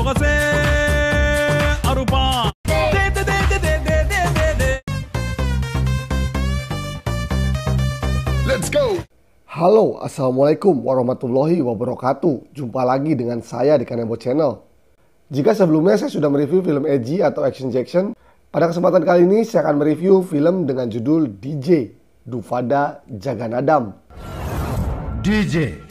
ಸೊಗಸೆ ಅರುಪ Let's go. Halo, assalamualaikum warahmatullahi wabarakatuh. Jumpa lagi dengan saya di Kanebo Channel. Jika sebelumnya saya sudah mereview film edgy atau action Jackson, pada kesempatan kali ini saya akan mereview film dengan judul DJ, Duvada Jaganadam. DJ.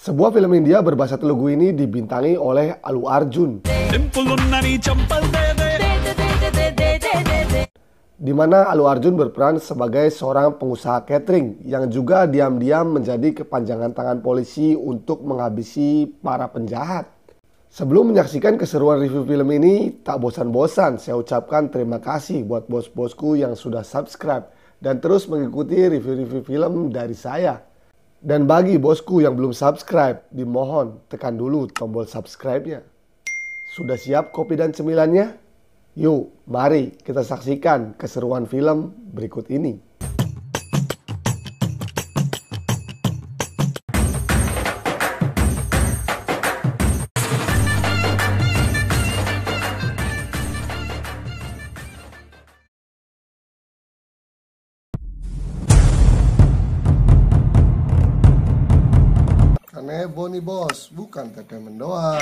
Sebuah film India berbahasa Telugu ini dibintangi oleh Allu Arjun, di mana Allu Arjun berperan sebagai seorang pengusaha catering yang juga diam-diam menjadi kepanjangan tangan polisi untuk menghabisi para penjahat. Sebelum menyaksikan keseruan review film ini, tak bosan-bosan saya ucapkan terima kasih buat bos-bosku yang sudah subscribe dan terus mengikuti review-review film dari saya. Dan bagi bosku yang belum subscribe, dimohon tekan dulu tombol subscribe-nya. Sudah siap kopi dan cemilannya? Yuk, mari kita saksikan keseruan film berikut ini. Kanebo nih bos, bukan Tete Mendoan.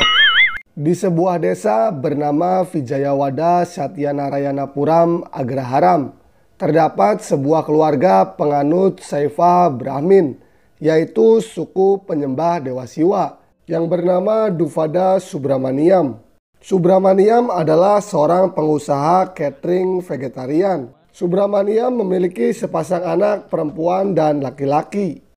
Di sebuah desa bernama Vijayawada Satyanarayanapuram Agraharam, terdapat sebuah keluarga penganut Saiva Brahmin, yaitu suku penyembah Dewa Siwa, yang bernama Duvada Subramaniam. Subramaniam adalah seorang pengusaha catering vegetarian. Subramaniam memiliki sepasang anak perempuan dan laki-laki.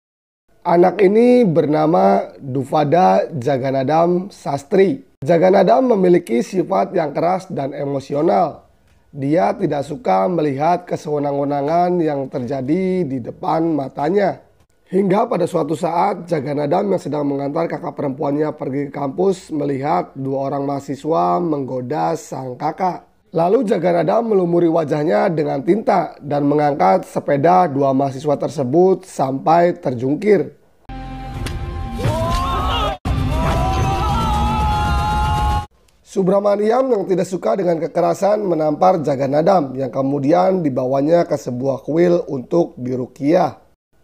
Anak ini bernama Duvada Jaganadam Sastri. Jaganadam memiliki sifat yang keras dan emosional. Dia tidak suka melihat kesewenang-wenangan yang terjadi di depan matanya. Hingga pada suatu saat Jaganadam yang sedang mengantar kakak perempuannya pergi ke kampus melihat dua orang mahasiswa menggoda sang kakak. Lalu Jaganadam melumuri wajahnya dengan tinta dan mengangkat sepeda dua mahasiswa tersebut sampai terjungkir. Subramaniam yang tidak suka dengan kekerasan menampar Jaganadam yang kemudian dibawanya ke sebuah kuil untuk diruqyah.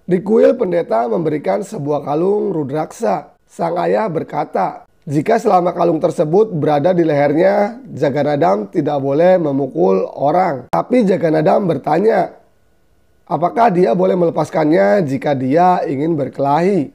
Di kuil pendeta memberikan sebuah kalung rudraksa. Sang ayah berkata, jika selama kalung tersebut berada di lehernya, Jaganadam tidak boleh memukul orang. Tapi Jaganadam bertanya, apakah dia boleh melepaskannya jika dia ingin berkelahi?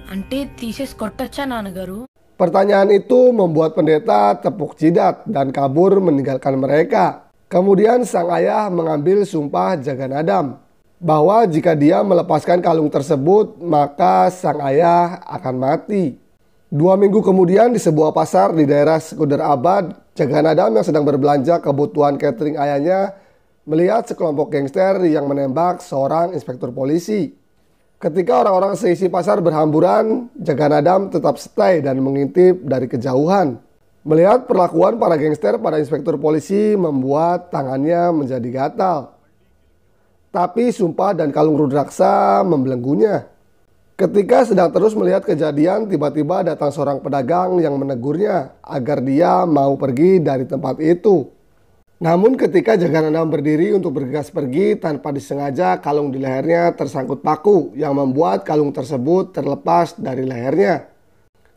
Ante thesis kottacha nanagaru. Pertanyaan itu membuat pendeta tepuk jidat dan kabur meninggalkan mereka. Kemudian sang ayah mengambil sumpah Jaganadam bahwa jika dia melepaskan kalung tersebut, maka sang ayah akan mati. 2 minggu kemudian di sebuah pasar di daerah Sekunderabad, Jaganadam yang sedang berbelanja kebutuhan catering ayahnya melihat sekelompok gangster yang menembak seorang inspektur polisi. Ketika orang-orang seisi pasar berhamburan, Jaganadam tetap stay dan mengintip dari kejauhan. Melihat perlakuan para gangster pada inspektur polisi membuat tangannya menjadi gatal. Tapi sumpah dan kalung rudraksa membelenggunya. Ketika sedang terus melihat kejadian, tiba-tiba datang seorang pedagang yang menegurnya agar dia mau pergi dari tempat itu. Namun ketika Jaganadam berdiri untuk bergegas pergi, tanpa disengaja kalung di lehernya tersangkut paku yang membuat kalung tersebut terlepas dari lehernya.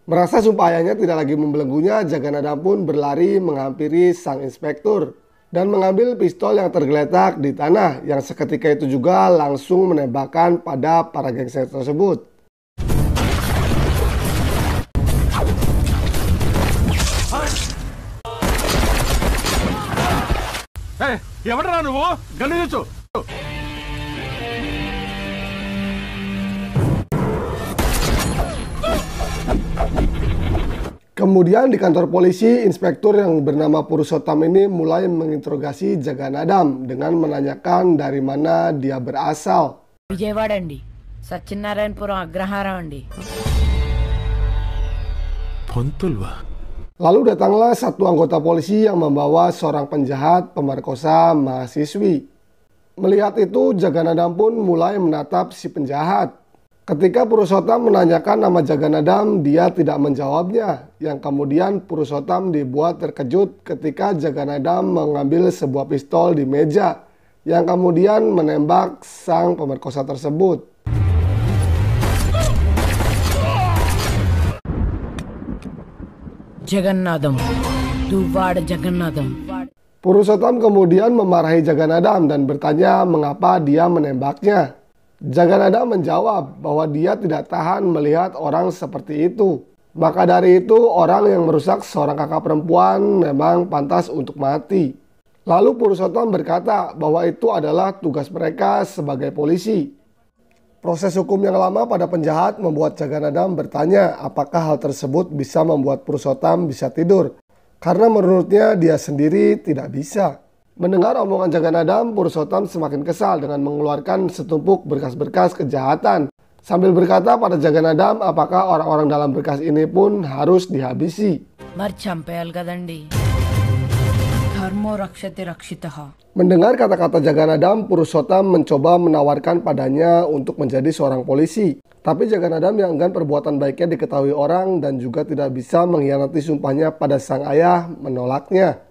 Merasa sumpah ayahnya tidak lagi membelenggunya, Jaganadam pun berlari menghampiri sang inspektur dan mengambil pistol yang tergeletak di tanah yang seketika itu juga langsung menembakkan pada para gangster tersebut. ఎవడరా నువ్వు గన్ను తెచ్చు. Kemudian di kantor polisi, inspektur yang bernama Purushottam ini mulai menginterogasi Jaganadam dengan menanyakan dari mana dia berasal. Vijayawada andi, Satyanarayanapuram Agraharam andi. Pontulwa. Lalu datanglah satu anggota polisi yang membawa seorang penjahat pemerkosa mahasiswi. Melihat itu, Jaganadam pun mulai menatap si penjahat. Ketika Purushottam menanyakan nama Jaganadam, dia tidak menjawabnya. Yang kemudian Purushottam dibuat terkejut ketika Jaganadam mengambil sebuah pistol di meja, yang kemudian menembak sang pemerkosa tersebut. Jagannadam, Duvada Jagannadam. Purushottam kemudian memarahi Jaganadam dan bertanya mengapa dia menembaknya. Jaganadam menjawab bahwa dia tidak tahan melihat orang seperti itu. Maka dari itu orang yang merusak seorang kakak perempuan memang pantas untuk mati. Lalu Purushottam berkata bahwa itu adalah tugas mereka sebagai polisi. Proses hukum yang lama pada penjahat membuat Jaganadam bertanya apakah hal tersebut bisa membuat Purushottam bisa tidur. Karena menurutnya dia sendiri tidak bisa. Mendengar omongan Jaganadam, Purushottam semakin kesal dengan mengeluarkan setumpuk berkas-berkas kejahatan. Sambil berkata pada Jaganadam apakah orang-orang dalam berkas ini pun harus dihabisi. Mar champeyal kadandi. Dharmo rakshate rakshitaha. Mendengar kata-kata Jaganadam, Purushottam mencoba menawarkan padanya untuk menjadi seorang polisi. Tapi Jaganadam yang enggan perbuatan baiknya diketahui orang dan juga tidak bisa mengkhianati sumpahnya pada sang ayah menolaknya.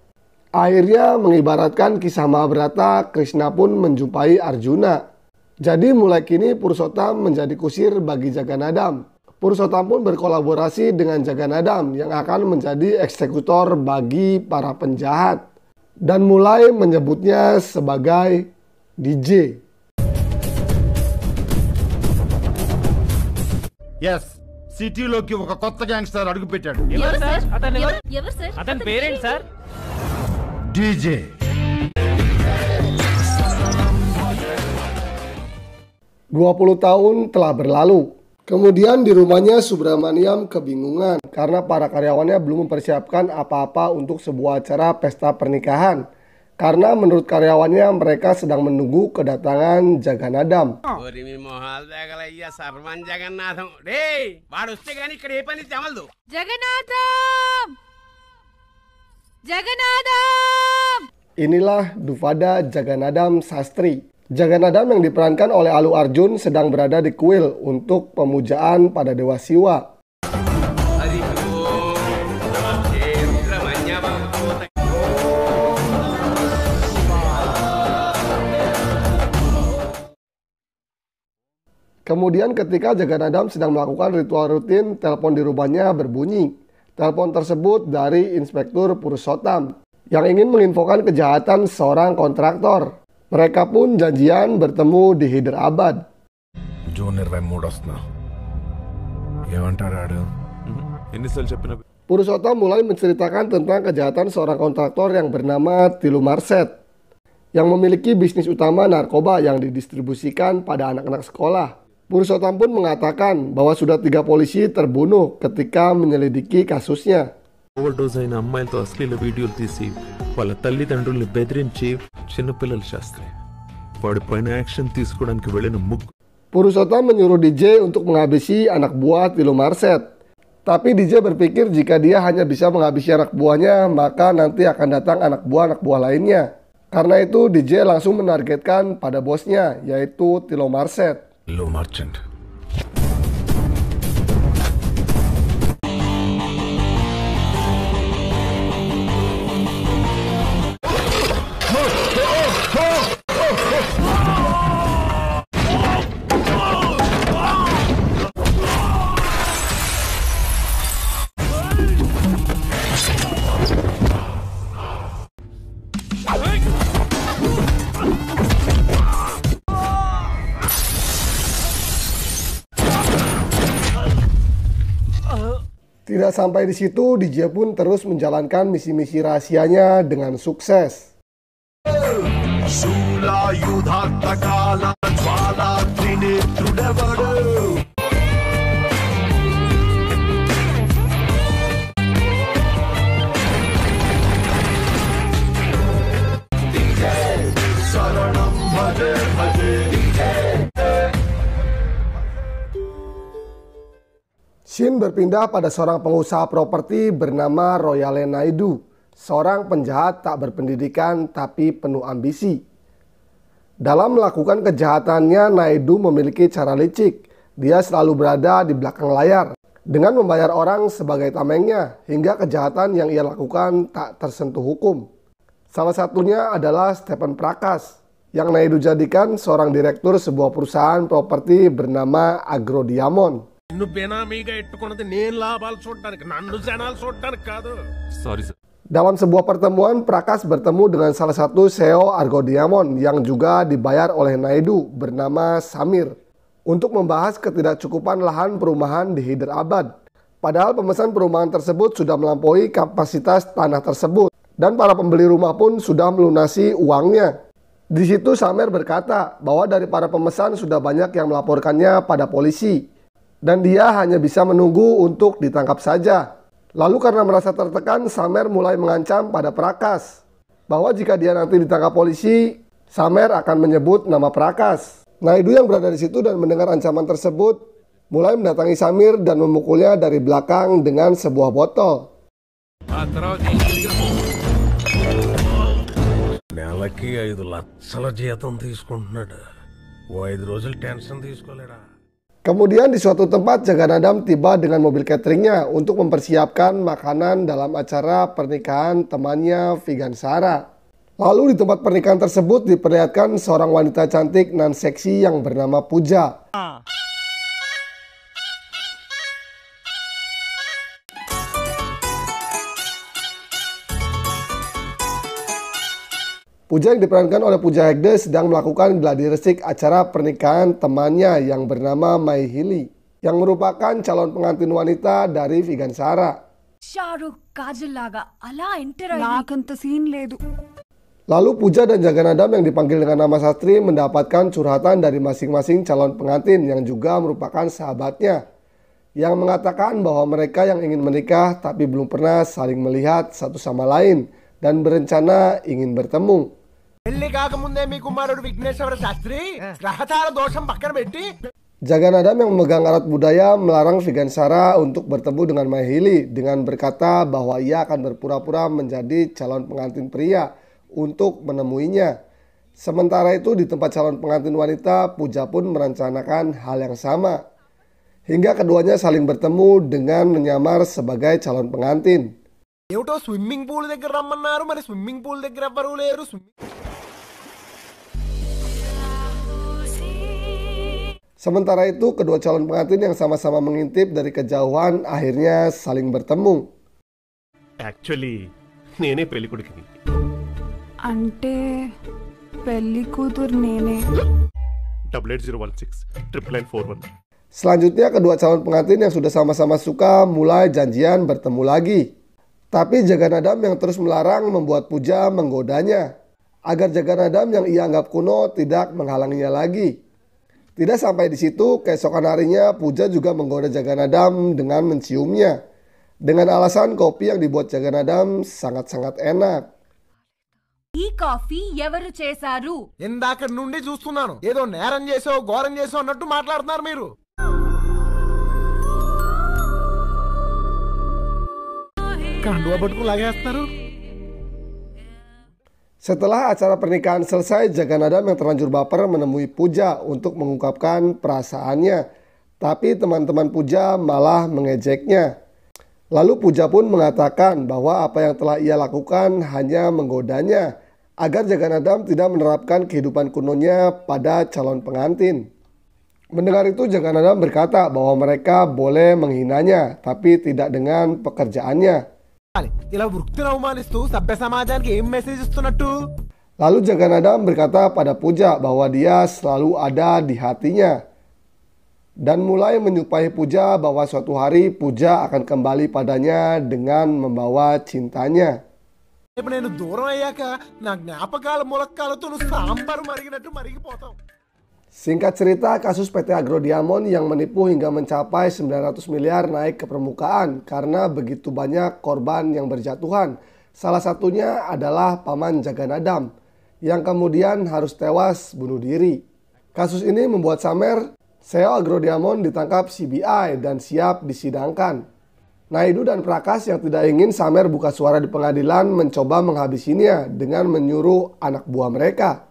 Akhirnya mengibaratkan kisah Mahabharata, Krishna pun menjumpai Arjuna. Jadi mulai kini Purushottam menjadi kusir bagi Jaganadam. Purushottam pun berkolaborasi dengan Jaganadam yang akan menjadi eksekutor bagi para penjahat. Dan mulai menyebutnya sebagai DJ. S సిటీలోకి ఒక కొత్త గ్యాంగ్స్టర్ అడుగు పెట్టాడు. ఎవరు సార్ ఎవరు సార్ అతని పేరేంటి sir? DJ. 20 tahun telah berlalu. Kemudian di rumahnya Subramaniam kebingungan karena para karyawannya belum mempersiapkan apa-apa untuk sebuah acara pesta pernikahan. Karena menurut karyawannya mereka sedang menunggu kedatangan Jaganadam. Jagannatham Inilah Duvada Jaganadam Sastri. Jaganadam yang diperankan oleh Allu Arjun sedang berada di kuil untuk pemujaan pada Dewa Siwa. Kemudian ketika Jaganadam sedang melakukan ritual rutin, telepon di rumahnya berbunyi. Telepon tersebut dari Inspektur Purushottam yang ingin menginfokan kejahatan seorang kontraktor. Mereka pun janjian bertemu di Hyderabad. June 23 వస్తున్నా. ఏమంటాడు? ఎన్నిసార్లు చెప్పిన Purushottam mulai menceritakan tentang kejahatan seorang kontraktor yang bernama Tilu Marset yang memiliki bisnis utama narkoba yang didistribusikan pada anak-anak sekolah. Purushottam pun mengatakan bahwa sudah 3 polisi terbunuh ketika menyelidiki kasusnya. Overdose అయిన అమ్మాయిలతో అశ్లీల వీడియోలు తీసి వాళ్ళ తల్లిదండ్రుల్ని బెదిరించి చిన్నపిల్లలు చేస్తాయి. వాడి పైన యాక్షన్ తీసుకోవడానికి వెళ్ళిన Purushottam menyuruh DJ untuk menghabisi anak buah Tilu Marset. Tapi DJ berpikir jika dia hanya bisa menghabisi anak buahnya, maka nanti akan datang anak buah lainnya. Karena itu DJ langsung menargetkan pada bosnya, yaitu Tilu Marset. లో merchant. Tidak sampai di situ, DJ pun terus menjalankan misi-misi rahasianya dengan sukses. Scene berpindah pada seorang pengusaha properti bernama Royale Naidu, seorang penjahat tak berpendidikan tapi penuh ambisi. Dalam melakukan kejahatannya, Naidu memiliki cara licik. Dia selalu berada di belakang layar dengan membayar orang sebagai tamengnya hingga kejahatan yang ia lakukan tak tersentuh hukum. Salah satunya adalah Stephen Prakas yang Naidu jadikan seorang direktur sebuah perusahaan properti bernama Agro Diamond. Sorry sir. Dalam sebuah pertemuan, Prakas bertemu dengan salah satu CEO Agro Diamond yang juga dibayar oleh Naidu bernama Samir untuk membahas ketidakcukupan lahan perumahan di Hyderabad. Padahal pemesan perumahan tersebut sudah melampaui kapasitas tanah tersebut dan para pembeli rumah pun sudah melunasi uangnya. Di situ Samir berkata bahwa dari para pemesan sudah banyak yang melaporkannya pada polisi dan dia hanya bisa menunggu untuk ditangkap saja. Lalu karena merasa tertekan, Samer mulai mengancam pada Prakas bahwa jika dia nanti ditangkap polisi, Samer akan menyebut nama Prakas. Naidu yang berada di situ dan mendengar ancaman tersebut mulai mendatangi Samir dan memukulnya dari belakang dengan sebuah botol. నెలకి 5 లక్షల జీతం తీసుకుంటున్నాడు. 5 రోజులు టెన్షన్ తీసుకోలేడా? Kemudian di suatu tempat Jaganadam tiba dengan mobil cateringnya untuk mempersiapkan makanan dalam acara pernikahan temannya Vigansara. Lalu di tempat pernikahan tersebut diperlihatkan seorang wanita cantik nan seksi yang bernama Puja. Puja yang diperankan oleh Pooja Hegde sedang melakukan gladi resik acara pernikahan temannya yang bernama Mai Hili, yang merupakan calon pengantin wanita dari Vigansara. Lalu Puja dan Jaganadam yang dipanggil dengan nama Sastri mendapatkan curhatan dari masing-masing calon pengantin yang juga merupakan sahabatnya, yang mengatakan bahwa mereka yang ingin menikah tapi belum pernah saling melihat satu sama lain dan berencana ingin bertemu. Jaganadam yang memegang alat budaya melarang Vigansara untuk bertemu dengan Mai Hili dengan berkata bahwa ia akan berpura-pura menjadi calon pengantin pria untuk menemuinya. Sementara itu di tempat calon pengantin wanita, Puja pun merencanakan hal yang sama. Hingga keduanya saling bertemu dengan menyamar sebagai calon pengantin. Swimming pool దగ్గర రమ్మన్నారు, మరి swimming pool దగ్గర ఎవ్వరూ లేరు. Sementara itu kedua calon pengantin yang sama-sama mengintip dari kejauhan akhirnya saling bertemu. Actually నేనే పెళ్లి కొడుకుని. అంటే పెళ్లి కూతురు నేనే. 8801 99941. Selanjutnya kedua calon pengantin yang sudah sama-sama suka mulai janjian bertemu lagi. Tapi Jaganadam yang terus melarang membuat Puja menggodanya agar Jaganadam yang ia anggap kuno tidak menghalanginya lagi. Tidak sampai di situ, keesokan harinya Puja juga menggoda Jaganadam dengan menciumnya dengan alasan kopi yang dibuat Jaganadam sangat-sangat enak. ఈ కాఫీ ఎవరు చేశారు? ఇందాక నుండి చూస్తున్నాను, ఏదో నేరం చేసావు ఘోరం చేసావు అన్నట్టు మాట్లాడుతున్నారు మీరు. కండువా పట్టుకుని లాగేస్తున్నారు. Setelah acara pernikahan selesai, Jaganadam yang terlanjur baper menemui Puja untuk mengungkapkan perasaannya. Tapi teman-teman Puja malah mengejeknya. Lalu Puja pun mengatakan bahwa apa yang telah ia lakukan hanya menggodanya agar Jaganadam tidak menerapkan kehidupan kunonya pada calon pengantin. Mendengar itu Jaganadam berkata bahwa mereka boleh menghinanya tapi tidak dengan pekerjaannya. ఇలా వృత్తిని అవమానిస్తూ సభ్య సమాజానికి ఏం మెసేజ్ ఇస్తున్నట్టు? Lalu Jaganadam berkata pada Puja bahwa dia selalu ada di hatinya dan mulai menyumpahi Puja bahwa suatu hari Puja akan kembali padanya dengan membawa cintanya. ఇప్పుడు నేను దూరం అయ్యాక నా జ్ఞాపకాల ములక్కాలతో నువ్వు సాంబారు మరిగినట్టు మరిగిపోతావు. Singkat cerita, kasus PT Agro Diamond yang menipu hingga mencapai 900 miliar naik ke permukaan karena begitu banyak korban yang berjatuhan. Salah satunya adalah paman Jaganadam yang kemudian harus tewas bunuh diri. Kasus ini membuat Samer, CEO Agro Diamond, ditangkap CBI dan siap disidangkan. Naidu dan Prakas yang tidak ingin Samer buka suara di pengadilan mencoba menghabisinya dengan menyuruh anak buah mereka.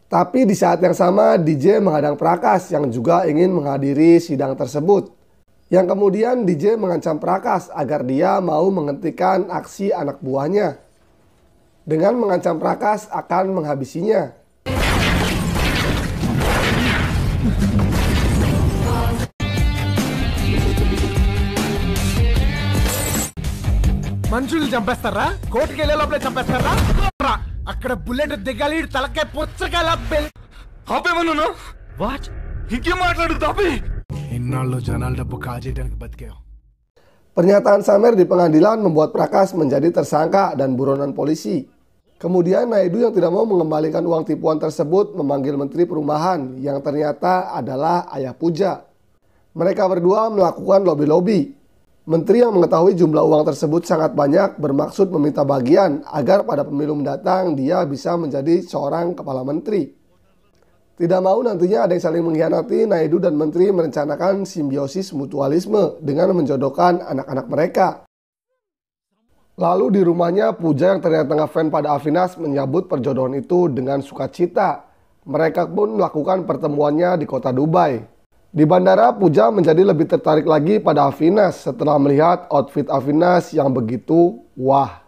Tapi di saat yang sama DJ menghadang Prakas yang juga ingin menghadiri sidang tersebut. Yang kemudian DJ mengancam Prakas agar dia mau menghentikan aksi anak buahnya. Dengan mengancam Prakas akan menghabisinya. మనుషులు చంపేస్తారా? కోర్టుకి వెళ్ళే లోపలే చంపేస్తారా? అక్కడ బుల్లెట్ దిగాలి, తలకాయ పుచ్చకాయ ఆపేమన్నా వాచ్ ఇంకేం మాట్లాడు తాపి. ఇన్నాళ్ళు జనాల డబ్బు కాజేయడానికి బతికావు. Pernyataan Samer di pengadilan membuat Prakas menjadi tersangka dan buronan polisi. Kemudian Naidu yang tidak mau mengembalikan uang tipuan tersebut memanggil Menteri Perumahan yang ternyata adalah ayah Puja. Mereka berdua melakukan lobi-lobi. Menteri yang mengetahui jumlah uang tersebut sangat banyak bermaksud meminta bagian agar pada pemilu mendatang dia bisa menjadi seorang kepala menteri. Tidak mau nantinya ada yang saling mengkhianati, Naidu dan Menteri merencanakan simbiosis mutualisme dengan menjodohkan anak-anak mereka. Lalu di rumahnya, Puja yang ternyata ngefans pada Avinas menyambut perjodohan itu dengan sukacita. Mereka pun melakukan pertemuannya di kota Dubai. Di bandara, Puja menjadi lebih tertarik lagi pada Avinas setelah melihat outfit Avinas yang begitu wah.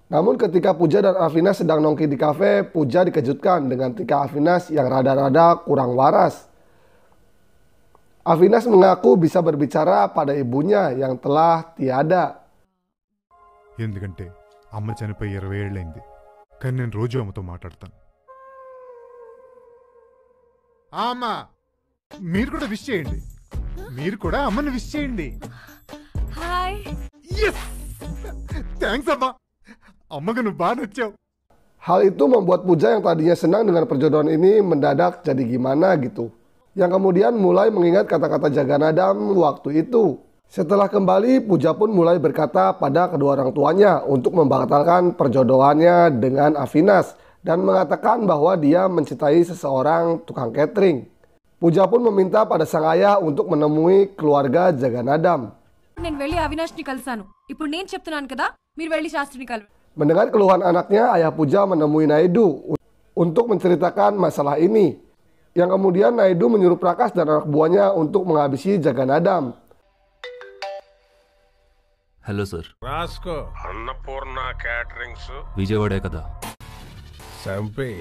Namun ketika Puja dan Avinas sedang nongki di kafe, Puja dikejutkan dengan tingkah Avinas yang rada-rada kurang waras. Avinas mengaku bisa berbicara pada ibunya yang telah tiada. ఎందుకంటే అమ్మ చనిపోయి 20 ఏళ్ళైంది, కానీ నేను రోజు అమ్మతో మాట్లాడతాను. అమ్మా, మీరు కూడా విష్ చేయండి. మీరు కూడా అమ్మని విష్ చేయండి. హాయ్. yes థాంక్స్ అమ్మా, అమ్మకు నువ్వు బాగా నచ్చావు. Hal itu membuat Puja yang tadinya senang dengan perjodohan ini mendadak jadi gimana gitu. Yang kemudian mulai mengingat kata-kata Jaganadam waktu itu. Setelah kembali, Puja pun mulai berkata pada kedua orang tuanya untuk membatalkan perjodohannya dengan Avinas dan mengatakan bahwa dia mencintai seseorang tukang catering. Puja pun meminta pada sang ayah untuk menemui keluarga Jaganadam. నేను వెళ్ళి అవినాష్ని కలిసాను. ఇప్పుడు నేను చెప్తున్నాను కదా, మీరు వెళ్ళి శాస్త్రిని కలవండి. Mendengar keluhan anaknya, ayah Puja menemui Naidu untuk menceritakan masalah ini. Yang kemudian Naidu menyuruh Prakas dan anak buahnya untuk menghabisi Jaganadam. Hello sir, రాసుకో. అన్నపూర్ణ క్యాటరింగ్స్, విజయవాడే కదా. సంపి.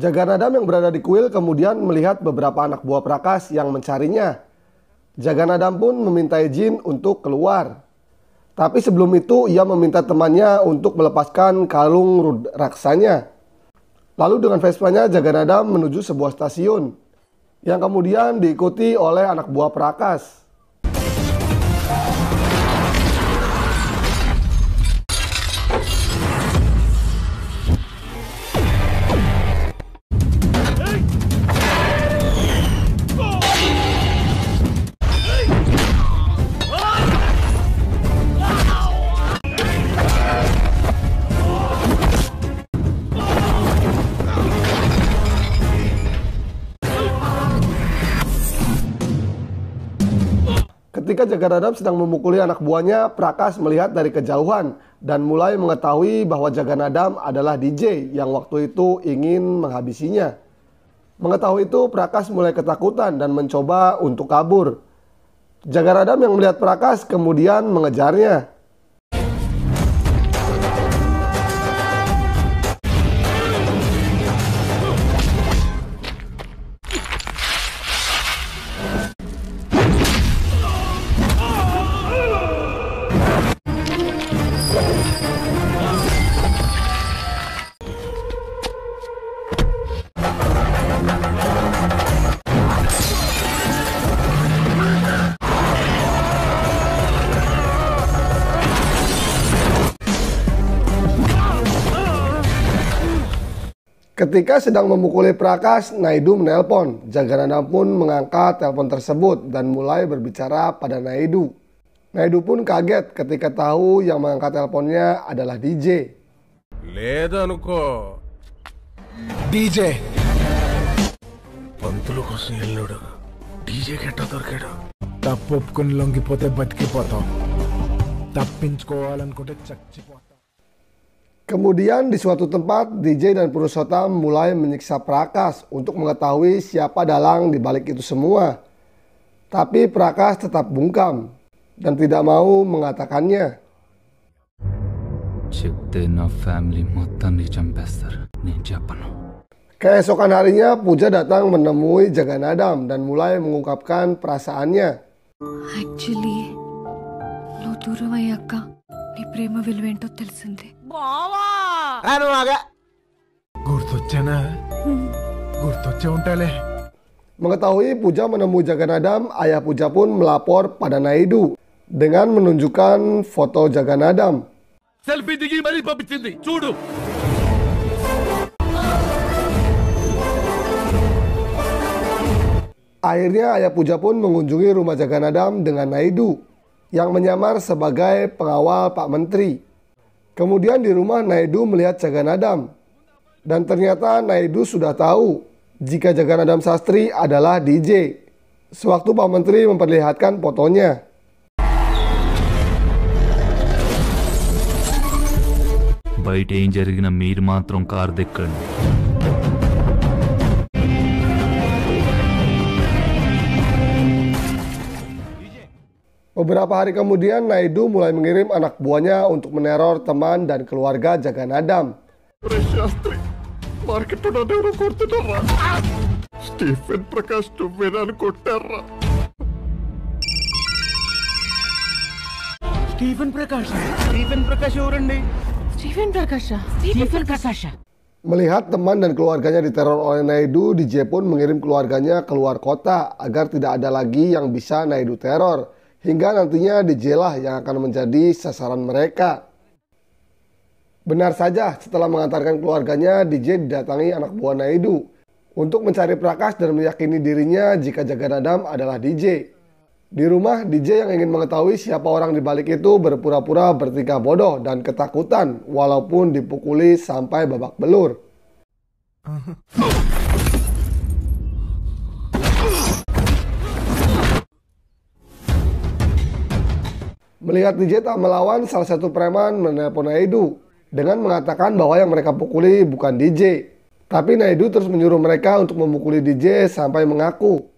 Jaganadam yang berada di kuil kemudian melihat beberapa anak buah Prakas yang mencarinya. Jaganadam pun meminta izin untuk keluar. Tapi sebelum itu ia meminta temannya untuk melepaskan kalung rudraksanya. Lalu dengan Vespanya Jaganadam menuju sebuah stasiun yang kemudian diikuti oleh anak buah Prakas. Ketika Jaganadam sedang memukuli anak buahnya, Prakas melihat dari kejauhan dan mulai mengetahui bahwa Jaganadam adalah DJ yang waktu itu ingin menghabisinya. Mengetahui itu, Prakas mulai ketakutan dan mencoba untuk kabur. Jaganadam yang melihat Prakas kemudian mengejarnya. Ketika sedang memukuli Prakas, Naidu menelpon. Jaganadam pun mengangkat telepon tersebut dan mulai berbicara pada Naidu. Naidu pun kaget ketika tahu yang mengangkat teleponnya adalah DJ. లేదనుకో. డీజే పంతులు కోసం వెళ్ళాడు, డీజే కెట్టా దొరికాడు. తప్పొప్పుకుని లొంగిపోతే బతికిపోతాం, తప్పించుకోవాలనుకుంటే చచ్చిపోతాం. Kemudian di suatu tempat, DJ dan Purushottam mulai menyiksa Prakas untuk mengetahui siapa dalang di balik itu semua. Tapi Prakas tetap bungkam dan tidak mau mengatakannya. Keesokan harinya, Pooja datang menemui Jaganadam dan mulai mengungkapkan perasaannya. Actually నువ్వు దూరం అయ్యాక నీ ప్రేమ విలువేంటో తెలిసింది. గుర్తొచ్చానా? గుర్తొచ్చే ఉంటాలే. Mengetahui Pooja menemui Jaganadam, ayah Pooja pun melapor pada Naidu dengan menunjukkan foto Jaganadam. Selfie దిగి మరీ పంపించింది చూడు. Akhirnya ayah Pooja pun mengunjungi rumah Jaganadam dengan Naidu yang menyamar sebagai pengawal Pak Menteri. Kemudian di rumah Naidu melihat Jaganadam dan ternyata Naidu sudah tahu jika Jaganadam Sastri adalah DJ. Sewaktu Pak Menteri memperlihatkan fotonya. బయట ఏం జరిగినా మీరు మాత్రం కారు దెక్కండి. Beberapa hari kemudian Naidu mulai mengirim anak buahnya untuk meneror teman dan keluarga Jaganadam. Stephen Prakash నువ్వేనని కొట్టారా? స్టీఫెన్ ప్రకాష్ ఎవరండి? Melihat teman dan keluarganya diteror oleh Naidu, DJ pun mengirim keluarganya keluar kota agar tidak ada lagi yang bisa Naidu teror. Hingga nantinya DJ lah yang akan menjadi sasaran mereka. Benar saja, setelah mengantarkan keluarganya, DJ didatangi anak buah Naidu untuk mencari Prakas dan meyakini dirinya jika Jaganadam adalah DJ. Di rumah, DJ yang ingin mengetahui siapa orang di balik itu berpura-pura bertingkah bodoh dan ketakutan walaupun dipukuli sampai babak belur. Melihat DJ tak melawan, salah satu preman menelpon Naidu dengan mengatakan bahwa yang mereka pukuli bukan DJ. Tapi Naidu terus menyuruh mereka untuk memukuli DJ sampai mengaku.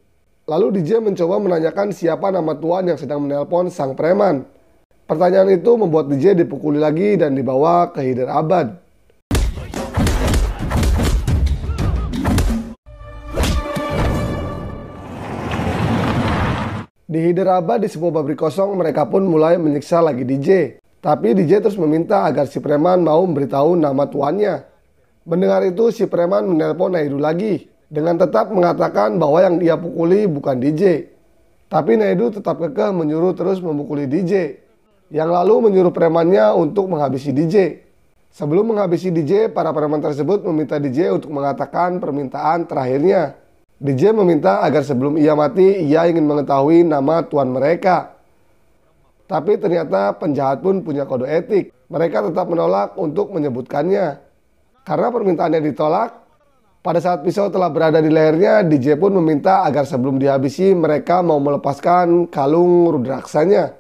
Lalu DJ mencoba menanyakan siapa nama tuan yang sedang menelpon sang preman. Pertanyaan itu membuat DJ dipukuli lagi dan dibawa ke Hyderabad. Di Hyderabad, di sebuah pabrik kosong, mereka pun mulai menyiksa lagi DJ. Tapi DJ terus meminta agar si preman mau memberitahu nama tuannya. Mendengar itu, si preman menelpon Naidu lagi dengan tetap mengatakan bahwa yang dia pukuli bukan DJ. Tapi Naidu tetap kekeh menyuruh terus memukuli DJ, yang lalu menyuruh premannya untuk menghabisi DJ. Sebelum menghabisi DJ, para preman tersebut meminta DJ untuk mengatakan permintaan terakhirnya. DJ meminta agar sebelum ia mati, ia ingin mengetahui nama tuan mereka. Tapi ternyata penjahat pun punya kode etik. Mereka tetap menolak untuk menyebutkannya. Karena permintaannya ditolak, pada saat pisau telah berada di lehernya, DJ pun meminta agar sebelum dihabisi mereka mau melepaskan kalung rudraksanya.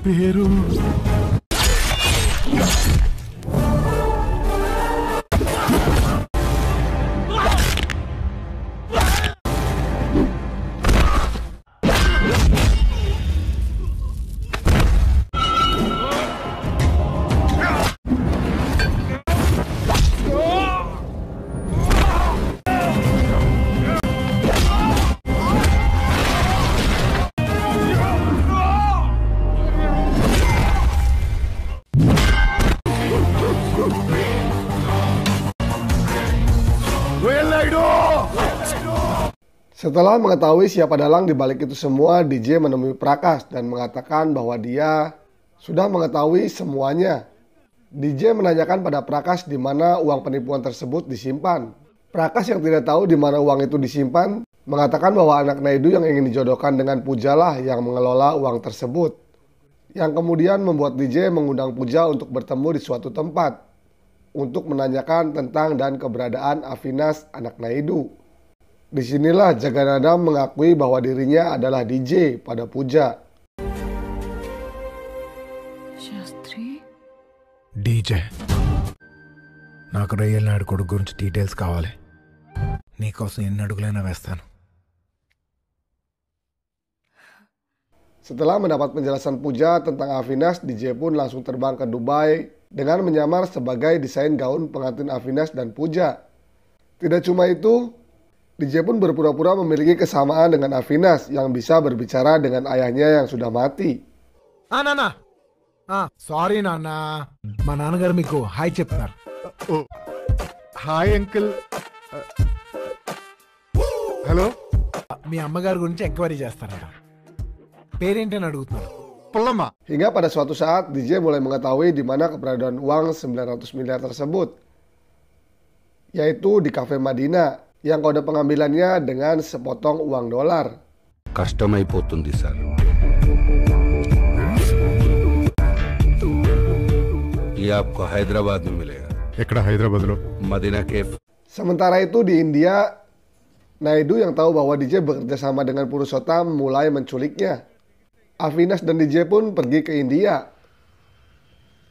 పేరు Setelah mengetahui siapa dalang di balik itu semua, DJ menemui Prakas dan mengatakan bahwa dia sudah mengetahui semuanya. DJ menanyakan pada Prakash di mana uang penipuan tersebut disimpan. Prakash yang tidak tahu di mana uang itu disimpan mengatakan bahwa anak Naidu yang ingin dijodohkan dengan Pooja lah yang mengelola uang tersebut. Yang kemudian membuat DJ mengundang Pooja untuk bertemu di suatu tempat untuk menanyakan tentang dan keberadaan Avinash, anak Naidu. Disinilah Jaganadam mengakui bahwa dirinya adalah DJ pada Pooja. Shastri DJ నాకు రొయ్యల నాడు కొడుకు గురించి డీటెయిల్స్ కావాలి. నీకోసం ఎన్ని అడుగులైనా వేస్తాను. Setelah mendapat penjelasan Pooja tentang Avinash, DJ pun langsung terbang ke Dubai dengan menyamar sebagai desain gaun pengantin Avinash dan Pooja. Tidak cuma itu, DJ pun berpura-pura memiliki kesamaan dengan Avinash yang bisa berbicara dengan ayahnya yang sudah mati. నాన్న సారీ నాన్న, మా నాన్నగారు మీకు హాయ్ చెప్తున్నారు. Hi uncle. Hello. మీ అమ్మగారి గురించి ఎంక్వైరీ చేస్తారట. పేరేంటని అడుగుతున్నారు. Pelama. Hingga pada suatu saat DJ mulai mengetahui di mana keberadaan uang 900 miliar tersebut, yaitu di Cafe Madinah yang kode pengambilannya dengan sepotong uang dolar. కష్టమైపోతుంది సార్. ये आपको हैदराबाद में मिलेगा. ఎక్కడ హైదరాబాద్లో? मदीना Kaif. Sementara itu di India, Naidu yang tahu bahwa DJ bekerja sama dengan Purushottam mulai menculiknya. Avinash dan DJ pun pergi ke India.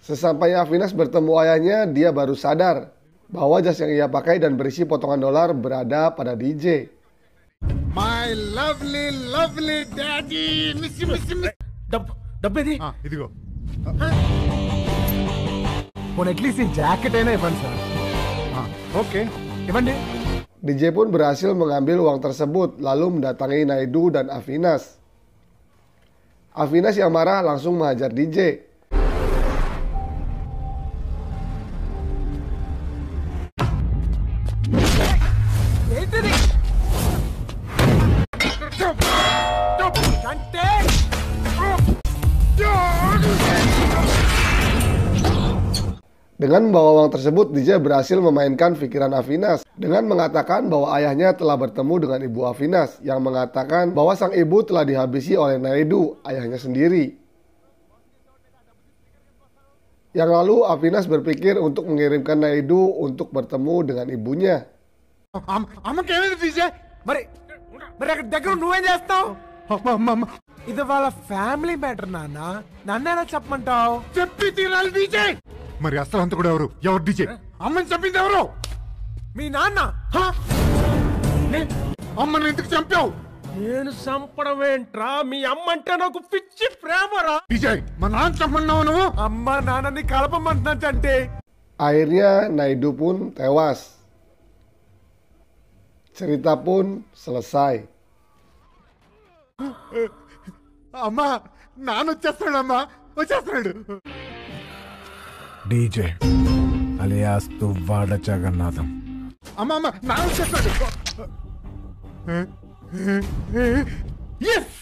Sesampainya Avinash bertemu ayahnya, dia baru sadar bahwa jas yang ia pakai dan berisi potongan dolar berada pada DJ. My lovely daddy. డబ్బేది ఇదిగో. పోనీ అట్లీస్ట్ ఈ జాకెట్ అయినా ఇవ్వండి sir. Okay. ఇవ్వండి. DJ pun berhasil mengambil uang tersebut lalu mendatangi Naidu dan Avinash. Avinash yang marah langsung menghajar DJ. ఏంటిది? అంటే Dengan membawa uang tersebut, DJ berhasil memainkan pikiran Avinash dengan mengatakan bahwa ayahnya telah bertemu dengan ibu Avinash yang mengatakan bahwa sang ibu telah dihabisi oleh Naidu, ayahnya sendiri. Yang lalu Avinash berpikir untuk mengirimkan Naidu untuk bertemu dengan ibunya. అమ్మకేమైంది డీజే? మరి అక్కడ దగ్గర నువ్వేం చేస్తావు? ఇది వాళ్ళ family matter నాన్న. నన్ను ఎలా చెప్పమంటావు? చెప్పి తీరాలి డీజే. మరి అసలు అంత కూడా ఎవరు డీజే? అమ్మని చెప్పింది ఎవరు? మీ నాన్న. అమ్మని ఎందుకు చంపావు? నేను చంపడం ఏంట్రా? మీ అమ్మ అంటే నాకు పిచ్చి ప్రేమరా. డీజే, మా నాన్న చంపన్నావు నువ్వు? అమ్మ నాన్నని కలపమంటున్నాంటే. Akhirnya Naidu pun tewas. Cerita pun selesai. అమ్మా, నాన్న వచ్చేస్తున్నాడమ్మా, వచ్చేస్తున్నాడు. డీజే అలియాస్ తువ్వాడ జగన్నాథం. అమ్మ, నాన్న వచ్చేస్తున్నాడు. ఎస్